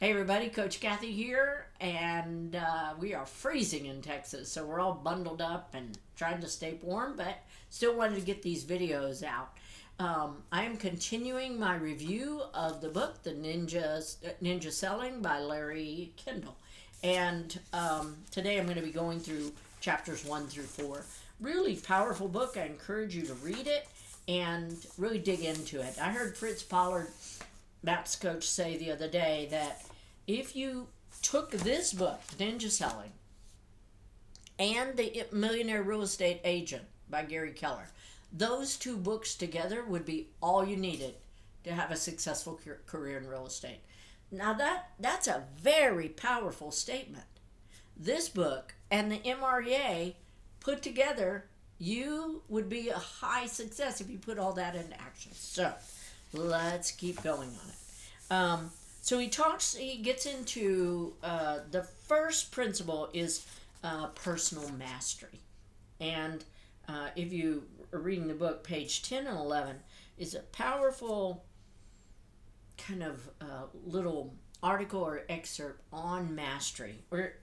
Hey everybody, Coach Kathy here, and we are freezing in Texas, so we're all bundled up and trying to stay warm, but still wanted to get these videos out. I am continuing my review of the book, The Ninja Selling by Larry Kendall, and today I'm going to be going through chapters 1 through 4. Really powerful book. I encourage you to read it and really dig into it. I heard Fritz Pollard, MAPS coach, say the other day that if you took this book, Ninja Selling, and The Millionaire Real Estate Agent by Gary Keller, those two books together would be all you needed to have a successful career in real estate. Now that's a very powerful statement. This book and the MREA put together, you would be a high success if you put all that into action. So let's keep going on it. So he gets into the first principle is personal mastery. And if you are reading the book, page 10 and 11 is a powerful kind of little article or excerpt on mastery. Or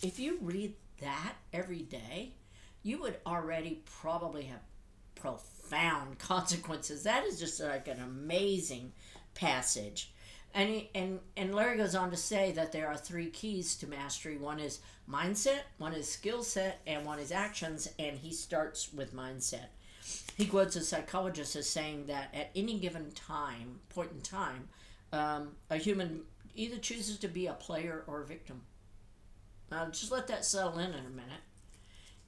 if you read that every day, you would already probably have profound consequences. That is just like an amazing passage. And Larry goes on to say that there are 3 keys to mastery. One is mindset, one is skill set, and one is actions, and he starts with mindset. He quotes a psychologist as saying that at any given point in time, a human either chooses to be a player or a victim. Now just let that settle in a minute.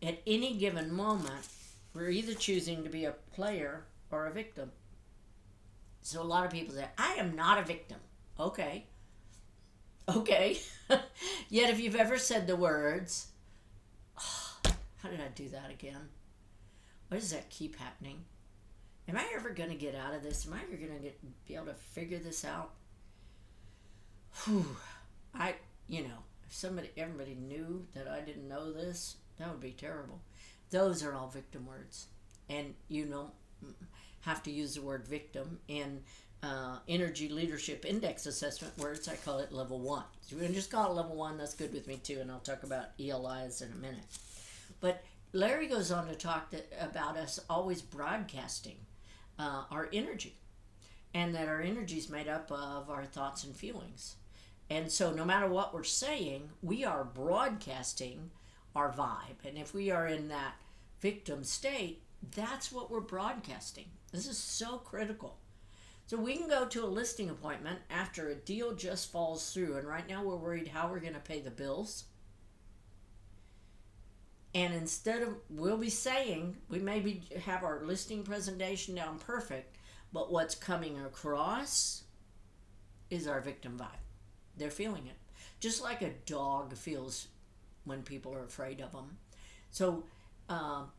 At any given moment, we're either choosing to be a player or a victim. So a lot of people say, I am not a victim. Okay. Yet if you've ever said the words, how did I do that again? Why does that keep happening? Am I ever going to get out of this? Am I ever going to be able to figure this out? If everybody knew that I didn't know this, that would be terrible. Those are all victim words. And you don't have to use the word victim in Energy Leadership Index Assessment words. I call it level 1. So we can just call it level 1. That's good with me too, and I'll talk about ELIs in a minute. But Larry goes on to talk about us always broadcasting our energy, and that our energy is made up of our thoughts and feelings. And so no matter what we're saying, we are broadcasting our vibe. And if we are in that victim state, that's what we're broadcasting. This is so critical. So we can go to a listing appointment after a deal just falls through, and right now we're worried how we're going to pay the bills. And instead of, we'll be saying, we maybe have our listing presentation down perfect, but what's coming across is our victim vibe. They're feeling it. Just like a dog feels when people are afraid of them. So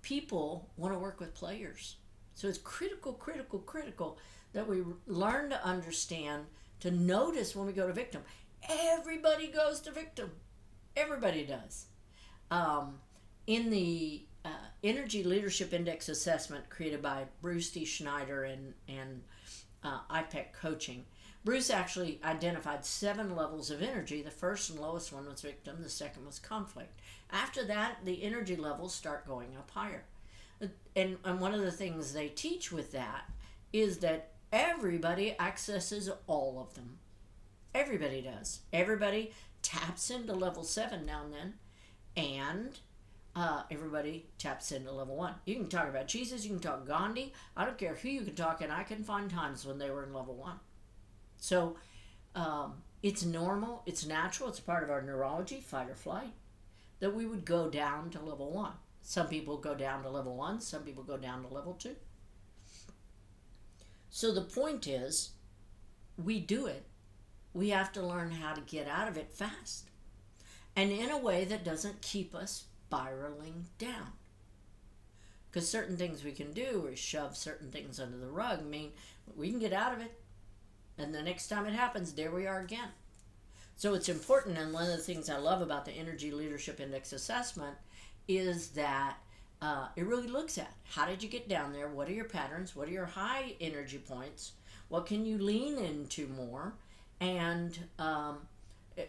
people want to work with players. So it's critical that we learn to understand, to notice when we go to victim. Everybody goes to victim. Everybody does. In the Energy Leadership Index Assessment created by Bruce D. Schneider and IPEC Coaching, Bruce actually identified 7 levels of energy. The first and lowest one was victim. The second was conflict. After that, the energy levels start going up higher. And one of the things they teach with that is that everybody accesses all of them. Everybody does. Everybody taps into level 7 now and then, and everybody taps into level 1. You can talk about Jesus, you can talk Gandhi. I don't care who you can talk, and I can find times when they were in level 1. So it's normal, it's natural, it's part of our neurology, fight or flight, that we would go down to level 1. Some people go down to level 1, some people go down to level 2. So the point is, we do it. We have to learn how to get out of it fast, and in a way that doesn't keep us spiraling down. Because certain things we can do is shove certain things under the rug. I mean, we can get out of it, and the next time it happens, there we are again. So it's important, and one of the things I love about the Energy Leadership Index Assessment is that it really looks at how did you get down there, what are your patterns, what are your high energy points, what can you lean into more, and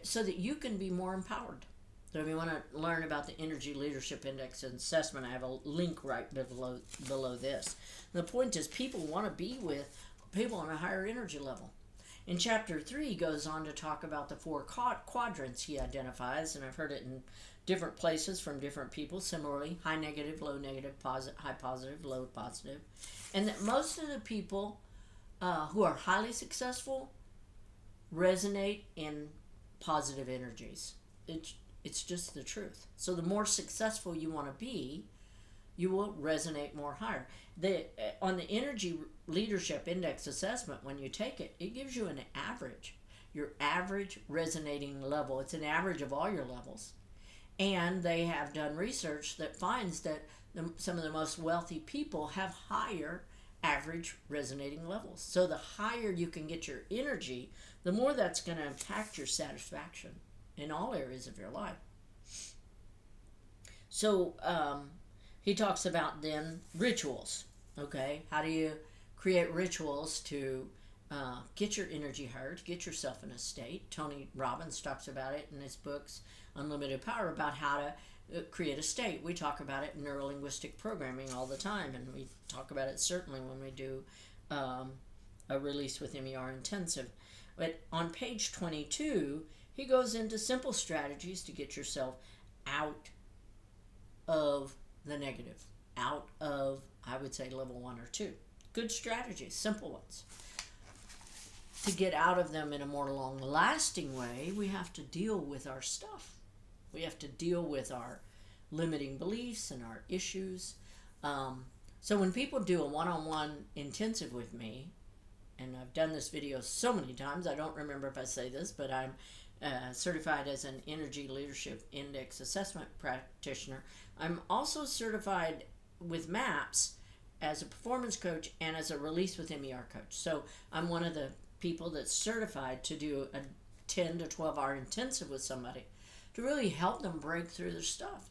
so that you can be more empowered. So if you want to learn about the Energy Leadership Index Assessment, I have a link right below this. The point is, people want to be with people on a higher energy level. In chapter 3, he goes on to talk about the 4 quadrants he identifies, and I've heard it in different places from different people, similarly, high negative, low negative, high positive, low positive. And that most of the people who are highly successful resonate in positive energies. It's just the truth. So the more successful you want to be, you will resonate more higher. On the Energy Leadership Index Assessment, when you take it, it gives you an average, your average resonating level. It's an average of all your levels. And they have done research that finds that some of the most wealthy people have higher average resonating levels. So the higher you can get your energy, the more that's going to impact your satisfaction in all areas of your life. So he talks about then rituals. Okay, how do you create rituals to get your energy higher, to get yourself in a state? Tony Robbins talks about it in his books Unlimited Power, about how to create a state. We talk about it in neurolinguistic programming all the time, and we talk about it certainly when we do a Release with MER intensive. But on page 22, he goes into simple strategies to get yourself out of the negative, out of, I would say, level 1 or 2. Good strategies, simple ones. To get out of them in a more long-lasting way, we have to deal with our stuff. We have to deal with our limiting beliefs and our issues. So when people do a one-on-one intensive with me, and I've done this video so many times, I don't remember if I say this, but I'm certified as an Energy Leadership Index Assessment practitioner. I'm also certified with MAPS as a performance coach and as a Release with MER coach. So I'm one of the people that's certified to do a 10 to 12 hour intensive with somebody to really help them break through their stuff,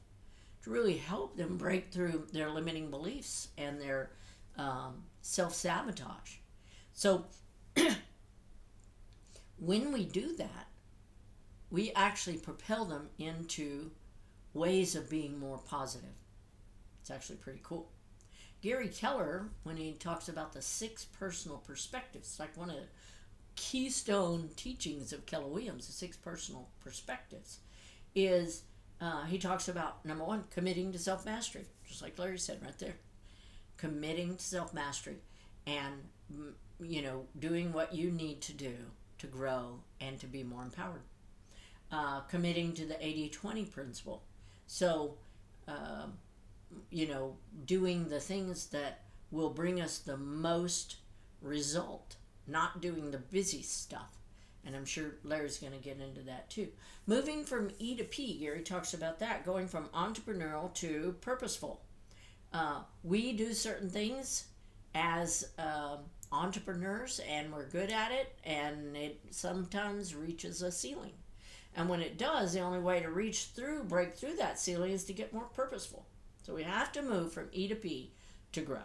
to really help them break through their limiting beliefs and their self-sabotage. So when we do that, we actually propel them into ways of being more positive. It's actually pretty cool. Gary Keller, when he talks about the 6 personal perspectives, like one of the keystone teachings of Keller Williams, the 6 personal perspectives, is he talks about, number 1, committing to self-mastery, just like Larry said right there. Committing to self-mastery and, doing what you need to do to grow and to be more empowered. Committing to the 80-20 principle. So, doing the things that will bring us the most result, not doing the busy stuff. And I'm sure Larry's going to get into that too. Moving from E to P, Gary talks about that, going from entrepreneurial to purposeful. We do certain things as entrepreneurs, and we're good at it, and it sometimes reaches a ceiling. And when it does, the only way to break through that ceiling is to get more purposeful. So we have to move from E to P to grow.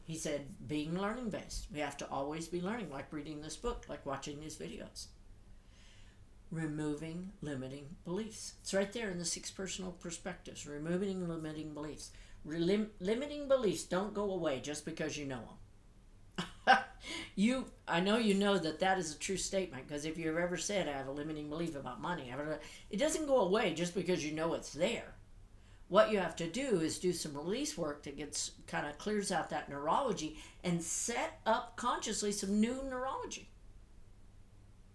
He said, being learning based. We have to always be learning, like reading this book, like watching these videos. Removing limiting beliefs. It's right there in the 6 personal perspectives. Removing limiting beliefs. Limiting beliefs don't go away just because you know them. I know you know that is a true statement, because if you've ever said, I have a limiting belief about money, it doesn't go away just because you know it's there. What you have to do is do some release work that kind of clears out that neurology and set up consciously some new neurology.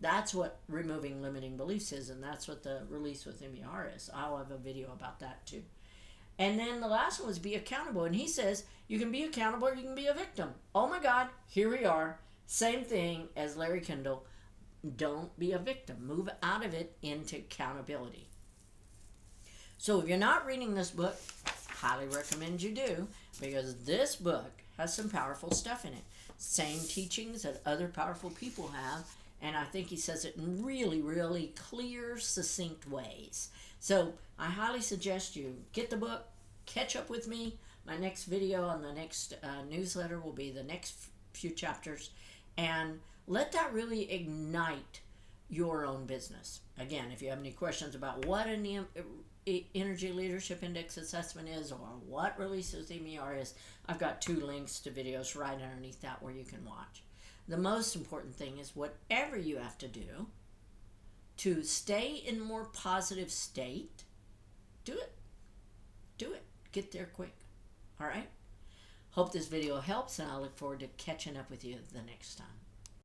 That's what removing limiting beliefs is, and that's what the Release with MER is. I'll have a video about that too. And then the last one was be accountable. And he says you can be accountable or you can be a victim. Oh my God, here we are. Same thing as Larry Kendall. Don't be a victim. Move out of it into accountability. So if you're not reading this book, highly recommend you do, because this book has some powerful stuff in it. Same teachings that other powerful people have. And I think he says it in really, really clear, succinct ways. So I highly suggest you get the book, catch up with me. My next video on the next newsletter will be the next few chapters. And let that really ignite your own business. Again, if you have any questions about what an Energy Leadership Index assessment is or what releases MER is, I've got 2 links to videos right underneath that where you can watch. The most important thing is whatever you have to do to stay in a more positive state, do it. Do it. Get there quick. All right? Hope this video helps, and I look forward to catching up with you the next time.